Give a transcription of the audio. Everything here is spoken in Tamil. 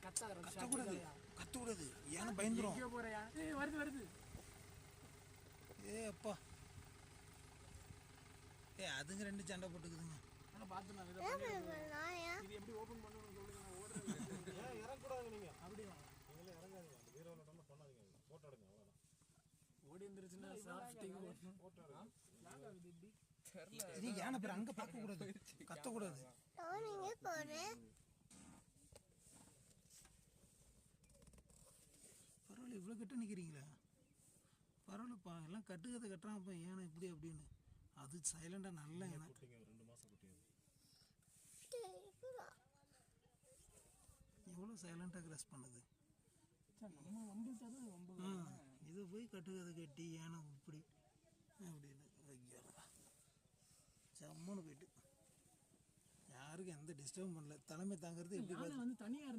கத்தக்கூடாது கத்தக்கூடாது ஏன்னா பயந்துரும் போறியா வருது வருது அப்பா அதுங்க ரெண்டு சண்டை போட்டுக்குதுங்க பார்த்துலாம் இது எப்படி ஓப்பன் பண்ணணும்னு சொல்லுங்க நான் ஓடுறேன் இறங்கக்கூடாது நீங்கள் அப்படியே நீங்களே இறங்காதீங்க அந்த வீரவனோட பண்ணாதீங்க ஃபோட்டோ எடுங்க அவ்வளோதான் ஓடி வந்துருச்சுன்னா ஃபோட்டோ எடுங்க நீ யானை பேர் அங்கே பார்க்கக்கூடாது கத்தக்கூடாது பரவாயில்ல இவ்வளோ கிட்ட நிற்கிறீங்களா பரவாயில்லப்பா எல்லாம் கட்டுக்கதை கட்டுறான் அப்போ ஏன்னா இப்படி அப்படின்னு அது சைலண்டாக நல்ல ஏன்னா 2 மாதம் குட்டி எவ்வளோ சைலண்டாக கிராஸ் பண்ணுது இதை போய் கட்டுக்கதை கட்டி ஏன்னா இப்படி அப்படின்னு வைக்கிறதா செம்மனு போயிட்டு யாருக்கும் எந்த டிஸ்டர்பும் பண்ணல தலைமை தாங்கிறது எப்படி வந்து தனியாக